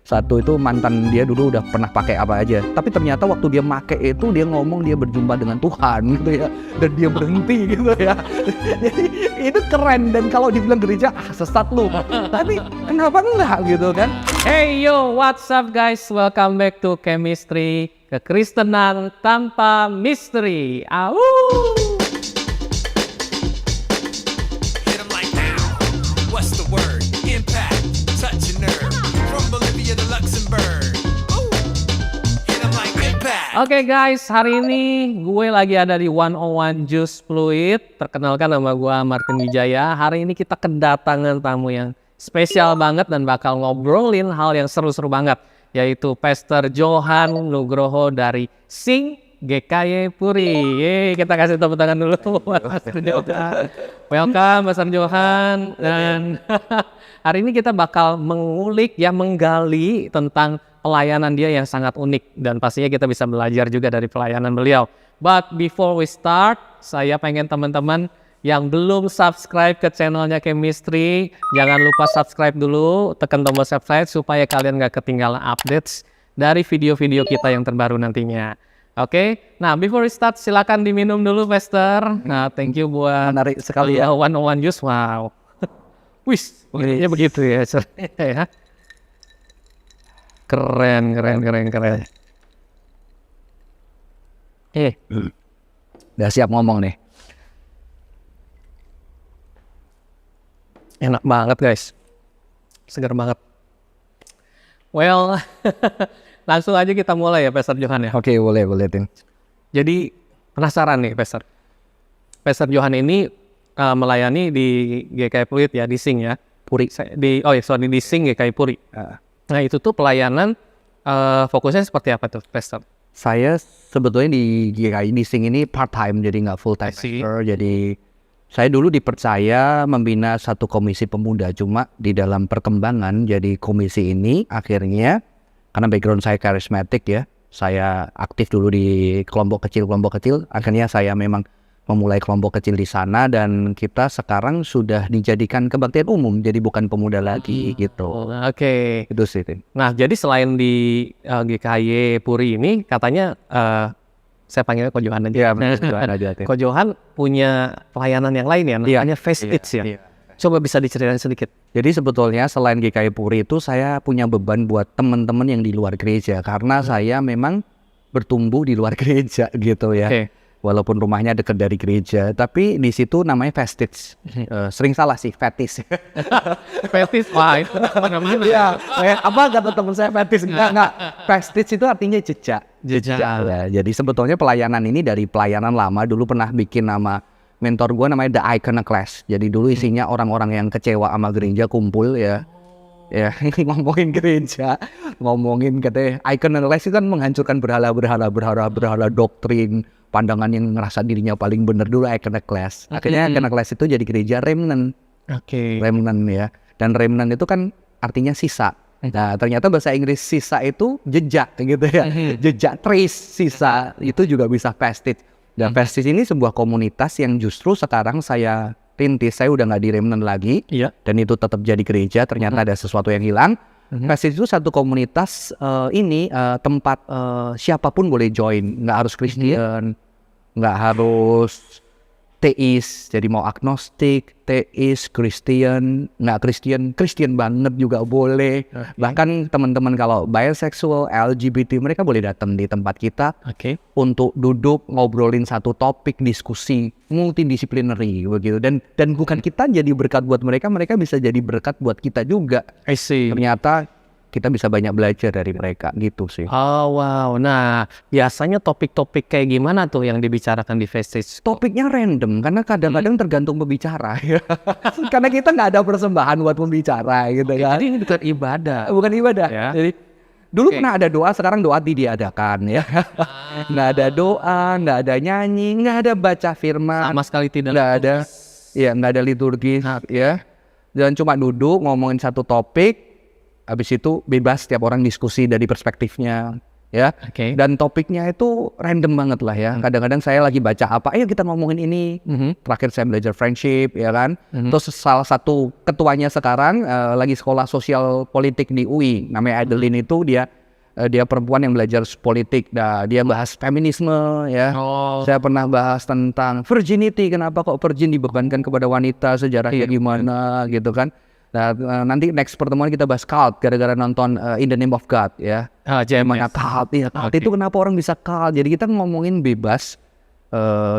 Satu itu mantan dia dulu udah pernah pakai apa aja, tapi ternyata waktu dia pakai itu dia ngomong dia berjumpa dengan Tuhan gitu ya, dan dia berhenti gitu ya. Jadi itu keren, dan kalau dibilang gereja sesat lu, tapi kenapa enggak gitu kan? Hey yo, what's up guys? Welcome back to Chemistry, kekristenan tanpa misteri. Au! Hit 'em like now. What's the word? Impact, touch a nerve. From Bolivia to Luxembourg. Ooh. Hit 'em like impact. Oke guys, hari ini gue lagi ada di 101 Juice Fluid. Perkenalkan, nama gue Martin Wijaya. Hari ini kita kedatangan tamu yang spesial banget dan bakal ngobrolin hal yang seru-seru banget, yaitu Pastor Johan Nugroho dari Sing GKY Puri. Yeay, kita kasih tepuk tangan dulu buat Pastor Johan. Welcome Pastor Johan. Dan hari ini kita bakal mengulik, menggali tentang pelayanan dia yang sangat unik, dan pastinya kita bisa belajar juga dari pelayanan beliau. But before we start, saya pengen teman-teman yang belum subscribe ke channelnya Chemistry, jangan lupa subscribe dulu, tekan tombol subscribe supaya kalian gak ketinggalan updates dari video-video kita yang terbaru nantinya. Oke, nah before we start silakan diminum dulu Pastor. Nah thank you buat Menarik sekali ya 101 Juice, wow. Wis, begini begitu ya. Ya. Keren. Udah siap ngomong nih. Enak banget guys, segar banget. Well, langsung aja kita mulai ya Pastor Johan ya. Oke, boleh Tim. Jadi penasaran nih Pastor Johan ini melayani di GKY Fluid ya, di Sing ya. Puri. Di Sing GKY Puri. Nah itu tuh pelayanan fokusnya seperti apa tuh Pastor? Saya sebetulnya di GKI di Sing ini part time, jadi nggak full time pastor. Jadi saya dulu dipercaya membina satu komisi pemuda, cuma di dalam perkembangan jadi komisi ini akhirnya karena background saya karismatik ya, saya aktif dulu di kelompok kecil, akhirnya saya memang memulai kelompok kecil di sana, dan kita sekarang sudah dijadikan kebaktian umum, jadi bukan pemuda lagi gitu. Oke. Itu sih Tim. Nah jadi selain di GKY Puri ini katanya saya panggilnya Ko Johan aja. Iya, Johan aja. Tim. Ko Johan punya pelayanan yang lain ya, namanya Face It ya. Iya. Coba bisa diceritain sedikit. Jadi sebetulnya selain GKY Puri itu saya punya beban buat teman-teman yang di luar gereja, karena saya memang bertumbuh di luar gereja gitu ya. Oke. Walaupun rumahnya dekat dari gereja, tapi di situ namanya festive. Sering salah sih, fetis. Fetis, wah itu mana-mana. Iya, apa kata teman saya fetis? Enggak. Festive itu artinya jejak. Ya, jadi sebetulnya pelayanan ini dari pelayanan lama, dulu pernah bikin nama mentor gue namanya The Iconoclast. Jadi dulu isinya orang-orang yang kecewa sama gereja kumpul ya. Ya, ngomongin gereja, ngomongin katanya Iconoclast itu kan menghancurkan berhala doktrin, pandangan yang ngerasa dirinya paling benar dulu Iconoclast. Akhirnya Iconoclast itu jadi gereja remnant. Oke. Remnant ya. Dan remnant itu kan artinya sisa. Nah, ternyata bahasa Inggris sisa itu jejak gitu ya. Jejak, trace, sisa itu juga bisa vestige. Dan vestige ini sebuah komunitas yang justru sekarang saya rintis. Saya udah nggak di remnant lagi. Iya. Dan itu tetap jadi gereja. Ternyata ada sesuatu yang hilang. Vestige itu satu komunitas tempat siapapun boleh join. Nggak harus Kristen, nggak harus teis, jadi mau agnostik, teis, Kristen, nggak Kristen banget juga boleh. Bahkan teman-teman kalau bisexual, LGBT, mereka boleh datang di tempat kita untuk duduk ngobrolin satu topik, diskusi multidisciplinary begitu. Dan bukan kita jadi berkat buat mereka, mereka bisa jadi berkat buat kita juga. I see. Ternyata kita bisa banyak belajar dari mereka gitu sih. Oh wow, nah biasanya topik-topik kayak gimana tuh yang dibicarakan di Vestige? Topiknya random karena kadang-kadang tergantung pembicara. Karena kita nggak ada persembahan buat pembicara gitu kan. Jadi ini bukan ibadah. Bukan ibadah. Ya. Jadi dulu pernah ada doa, sekarang doa diadakan ya. Nggak ada doa, nggak ada nyanyi, nggak ada baca firman. Sama sekali tidak. Nggak ada. Ya nggak ada liturgi ya. Dan cuma duduk ngomongin satu topik. Habis itu bebas setiap orang diskusi dari perspektifnya. ya. Oke. Dan topiknya itu random banget lah ya. Kadang-kadang saya lagi baca apa, ayo kita ngomongin ini. Terakhir saya belajar friendship, ya kan. Terus salah satu ketuanya sekarang lagi sekolah sosial politik di UI, namanya Adeline itu dia perempuan yang belajar politik. Nah, dia bahas feminisme ya. Oh. Saya pernah bahas tentang virginity, kenapa kok virgin dibebankan kepada wanita, sejarahnya gimana gitu kan. Nah, nanti next pertemuan kita bahas cult gara-gara nonton In the Name of God ya. Gimana cult, ya cult itu kenapa orang bisa cult. Jadi kita ngomongin bebas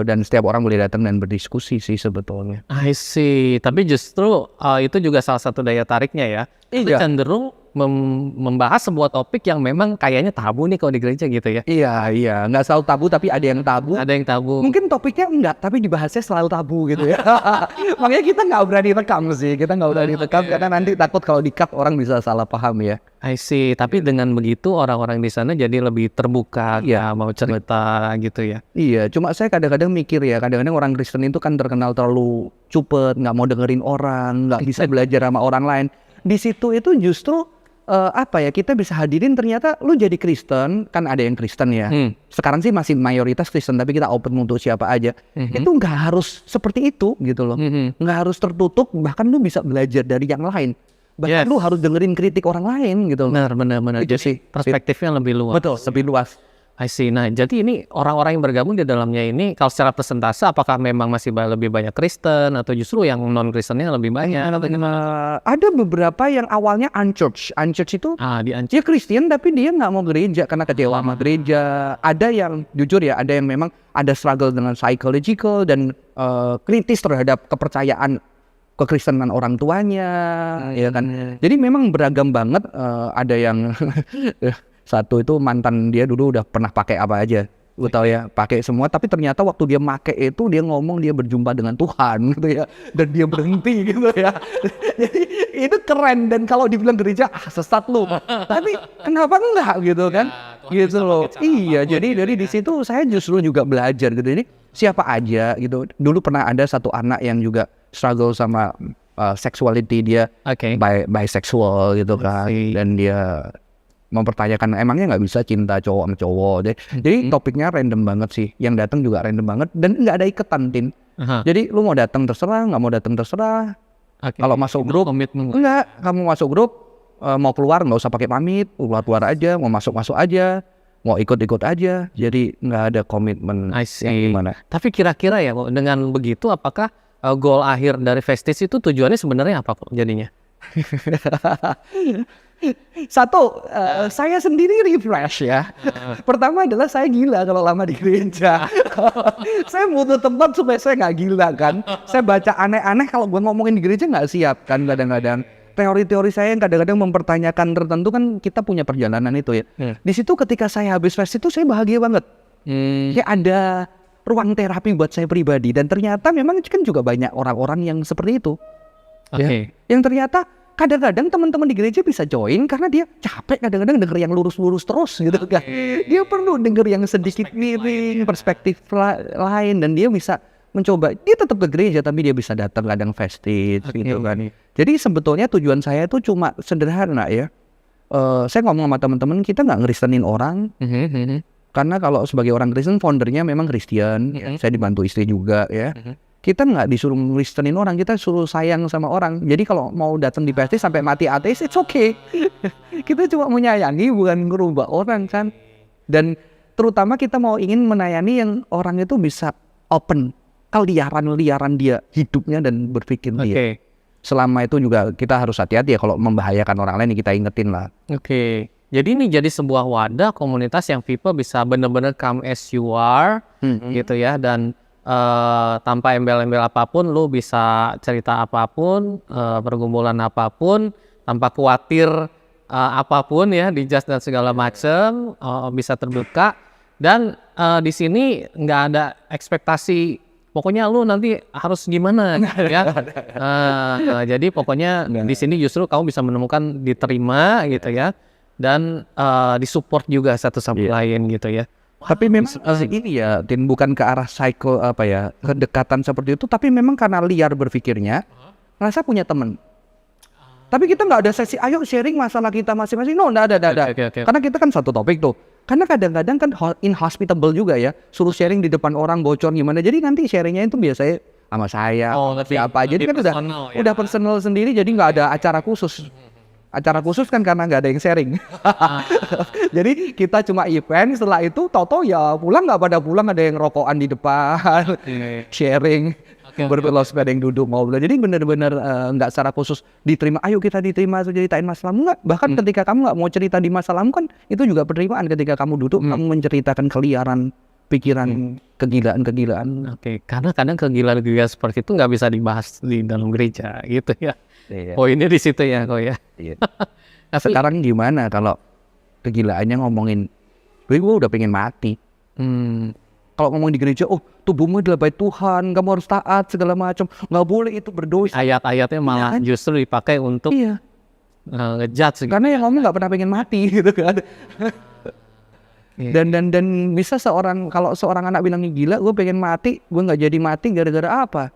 dan setiap orang boleh datang dan berdiskusi sih sebetulnya. I see. Tapi justru itu juga salah satu daya tariknya ya. Itu Iya. cenderung membahas sebuah topik yang memang kayaknya tabu nih kalau di gereja gitu ya. Iya, nggak selalu tabu tapi ada yang tabu. Ada yang tabu. Mungkin topiknya enggak, tapi dibahasnya selalu tabu gitu ya. Makanya kita nggak berani rekam sih, kita nggak berani rekam karena nanti takut kalau di-cut orang bisa salah paham ya. I see. Tapi dengan begitu orang-orang di sana jadi lebih terbuka, Iya. mau cerita gitu ya. Iya, cuma saya kadang-kadang mikir ya, kadang-kadang orang Kristen itu kan terkenal terlalu cupet, nggak mau dengerin orang, nggak bisa belajar sama orang lain. Di situ itu justru kita bisa hadirin ternyata lu jadi Kristen, kan ada yang Kristen ya. Sekarang sih masih mayoritas Kristen, tapi kita open untuk siapa aja. Itu nggak harus seperti itu gitu loh, nggak harus tertutup, bahkan lu bisa belajar dari yang lain. Bahkan Yes. lu harus dengerin kritik orang lain gitu loh. Benar. Itu Jadi sih. perspektifnya lebih luas. Betul, lebih luas. I see. Nah, jadi ini orang-orang yang bergabung di dalamnya ini kalau secara persentase apakah memang masih lebih banyak Kristen atau justru yang non-Kristennya lebih banyak atau gimana? Ada beberapa yang awalnya unchurched itu Diancam. dia Kristen tapi dia nggak mau gereja karena kecewa sama gereja. Ada yang jujur ya, ada yang memang ada struggle dengan psychological dan kritis terhadap kepercayaan kekristenan orang tuanya, ya kan. Jadi memang beragam banget. Ada yang satu itu mantan dia dulu udah pernah pakai apa aja, gue tahu ya, pakai semua. Tapi ternyata waktu dia pakai itu dia ngomong dia berjumpa dengan Tuhan gitu ya, dan dia berhenti gitu ya. Jadi itu keren, dan kalau dibilang gereja sesat lu, tapi kenapa enggak gitu kan? Gitu loh. Iya, jadi dari di situ saya justru juga belajar gitu. Ini siapa aja gitu. Dulu pernah ada satu anak yang juga struggle sama sexuality, dia Oke. bisexual gitu kan, dan dia mempertanyakan emangnya nggak bisa cinta cowok sama cowok. Jadi topiknya random banget sih, yang datang juga random banget dan nggak ada ikatan, Tin. Jadi lu mau datang terserah, nggak mau datang terserah. Kalau masuk grup komitmen. enggak, kamu masuk grup mau keluar nggak usah pakai pamit, keluar aja, mau masuk aja, mau ikut aja. Jadi nggak ada komitmen I yang see. gimana. Tapi kira-kira ya kok dengan begitu apakah goal akhir dari Vestige itu tujuannya sebenarnya apa kok jadinya? Satu, saya sendiri refresh ya. Pertama adalah saya gila kalau lama di gereja. Saya butuh tempat supaya saya nggak gila kan. Saya baca aneh-aneh, kalau gue ngomongin di gereja nggak siap kan kadang-kadang. Teori-teori saya yang kadang-kadang mempertanyakan tertentu kan, kita punya perjalanan itu ya. Di situ ketika saya habis fest itu saya bahagia banget. Kayak ada ruang terapi buat saya pribadi, dan ternyata memang kan juga banyak orang-orang yang seperti itu. Oke. Ya. Yang ternyata kadang-kadang teman-teman di gereja bisa join karena dia capek kadang-kadang denger yang lurus-lurus terus gitu kan. Dia perlu denger yang sedikit miring, perspektif lain, dan dia bisa mencoba. Dia tetap ke gereja tapi dia bisa datang kadang Vestige gitu kan. Jadi sebetulnya tujuan saya itu cuma sederhana ya. Saya ngomong sama teman-teman, kita nggak ngeristenin orang. Karena kalau sebagai orang Kristen, foundernya memang Kristen. Saya dibantu istri juga ya. Kita nggak disuruh ngeristenin orang, kita suruh sayang sama orang. Jadi kalau mau datang di Vestige sampai mati ateis, it's okay. Kita cuma menyayangi, bukan ngerubah orang kan. Dan terutama kita mau ingin menayani yang orang itu bisa open ke liaran-liaran dia hidupnya dan berpikir dia. Selama itu juga kita harus hati-hati ya, kalau membahayakan orang lain kita ingetin lah. Oke. Jadi ini jadi sebuah wadah komunitas yang people bisa benar-benar come as you are gitu ya, dan tanpa embel-embel apapun lu bisa cerita apapun, pergumulan apapun, tanpa khawatir apapun ya, dijudge dan segala macam, bisa terbuka. Dan di sini nggak ada ekspektasi pokoknya lu nanti harus gimana gitu ya. Jadi pokoknya di sini justru kamu bisa menemukan diterima gitu ya, dan disupport juga satu sama lain gitu ya. Tapi memang ini ya, Tin, bukan ke arah kedekatan seperti itu, tapi memang karena liar berpikirnya, rasa punya teman. Tapi kita nggak ada sesi, ayo sharing masalah kita masing-masing. No, nggak ada. Oke. Karena kita kan satu topik tuh. Karena kadang-kadang kan inhospitable juga ya, suruh sharing di depan orang bocor gimana. Jadi nanti sharingnya itu biasanya sama saya, siapa. Jadi lebih kan personal ya. udah personal sendiri. Jadi nggak ada acara khusus. Acara khusus kan karena nggak ada yang sharing. Jadi kita cuma event. Setelah itu, toto ya pulang nggak pada pulang, ada yang rokokan di depan, sharing. Berbelok-sepeda yang duduk ngobrol. Jadi benar-benar nggak secara khusus diterima. Ayo kita diterima ceritain masalahmu nggak. Bahkan ketika kamu nggak mau cerita di masalahmu kan itu juga penerimaan. Ketika kamu duduk kamu menceritakan keliaran pikiran, kegilaan-kegilaan. Oke, karena kadang kegilaan-kegilaan seperti itu nggak bisa dibahas di dalam gereja gitu ya. Iya. Poinnya di situ ya kok ya. Iya. Nah, sekarang gimana kalau kegilaannya ngomongin, gue udah pengen mati. Kalau ngomong di gereja, oh tubuhmu adalah bait Tuhan, kamu harus taat segala macam, nggak boleh itu berdosa. Ayat-ayatnya malah justru dipakai untuk Iya. ngejudge. Karena yang ngomong nggak pernah pengen mati gitu kan. Dan bisa kalau seorang anak bilang gila, gue pengen mati, gue nggak jadi mati gara-gara apa?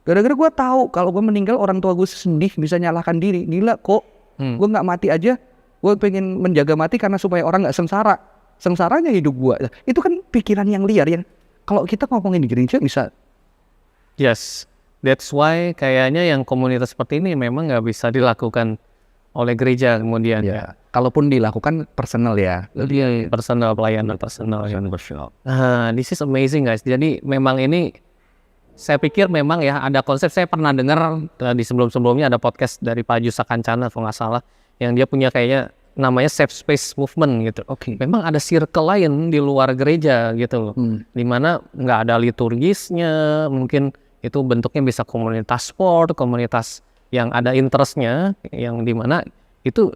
Gara-gara gue tahu kalau gue meninggal orang tua gue sedih, bisa nyalahkan diri. Gila kok, gue nggak mati aja, gue pengen menjaga mati karena supaya orang nggak sengsara. Sengsaranya hidup gue. Itu kan pikiran yang liar yang kalau kita ngomongin di gereja bisa. Yes, that's why kayaknya yang komunitas seperti ini memang nggak bisa dilakukan oleh gereja kemudian ya. Kalaupun dilakukan personal ya. Dia personal, pelayanan personal. Nah, this is amazing guys. Jadi memang ini saya pikir memang ya ada konsep, saya pernah dengar di sebelum-sebelumnya ada podcast dari Pak Jusa Kancana kalau nggak salah, yang dia punya kayaknya namanya safe space movement gitu. Oke. Memang ada circle lain di luar gereja gitu loh, dimana nggak ada liturgisnya, mungkin itu bentuknya bisa komunitas sport, komunitas yang ada interestnya, yang dimana itu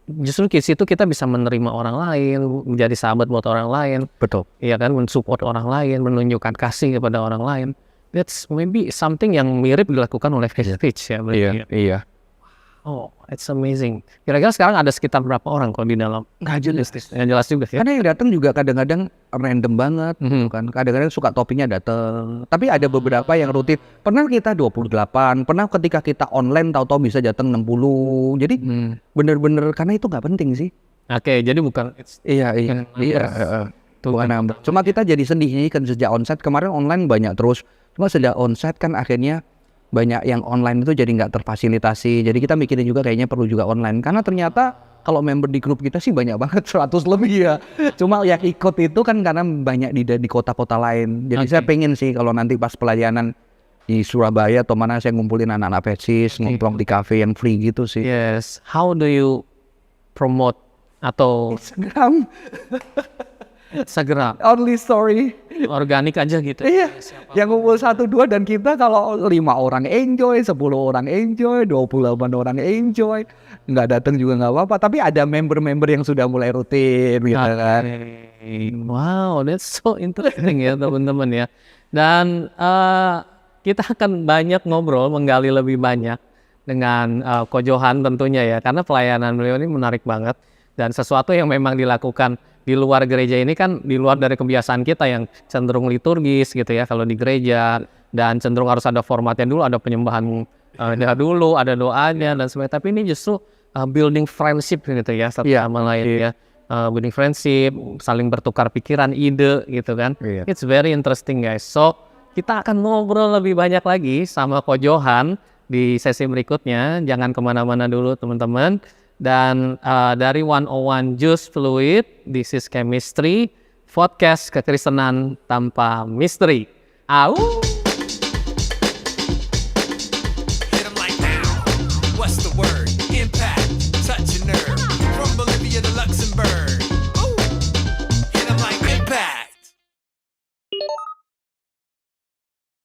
justru di situ kita bisa menerima orang lain, menjadi sahabat buat orang lain. Betul. Iya kan, mensupport orang lain, menunjukkan kasih kepada orang lain. That's maybe something yang mirip dilakukan oleh Prestige ya. Iya. Oh, it's amazing. Kira-kira sekarang ada sekitar berapa orang kalau di dalam? Nggak jelas. Yang jelas juga ya. Karena yang datang juga kadang-kadang random banget, gitu kan. Kadang-kadang suka topiknya datang. Tapi ada beberapa yang rutin. Pernah kita 28, pernah ketika kita online tahu-tahu bisa datang 60. Jadi bener-bener karena itu nggak penting sih. Oke, jadi bukan Iya. Bukan nambah. Cuma kita jadi sedih nih kan sejak onsite. Kemarin online banyak terus. Cuma sejak onsite kan akhirnya banyak yang online itu jadi nggak terfasilitasi. Jadi kita mikirin juga kayaknya perlu juga online. Karena ternyata kalau member di grup kita sih banyak banget, 100 lebih ya. Cuma yang ikut itu kan karena banyak di kota-kota lain. Jadi saya pengen sih kalau nanti pas pelayanan di Surabaya atau mana saya ngumpulin anak-anak Prestige, ngomong di cafe yang free gitu sih. Yes. How do you promote atau Instagram, segera only story. organik aja gitu? Iya, yang ngumpul 1-2 dan kita kalau 5 orang enjoy, 10 orang enjoy, 28 orang enjoy, nggak datang juga nggak apa-apa. Tapi ada member-member yang sudah mulai rutin gitu kan. Wow, that's so interesting ya teman-teman ya. Dan kita akan banyak ngobrol, menggali lebih banyak dengan Ko Johan tentunya ya, karena pelayanan beliau ini menarik banget dan sesuatu yang memang dilakukan di luar gereja ini kan di luar dari kebiasaan kita yang cenderung liturgis gitu ya kalau di gereja, dan cenderung harus ada formatnya dulu, ada penyembahan dulu, ada doanya dan sebagainya. Tapi ini justru building friendship gitu ya satu sama lain ya. Building friendship, saling bertukar pikiran, ide gitu kan. It's very interesting guys. So kita akan ngobrol lebih banyak lagi sama Ko Johan di sesi berikutnya. Jangan kemana-mana dulu teman-teman. Dan dari 101 Juice Fluid, this is Chemistry, podcast kekristenan tanpa misteri. Au!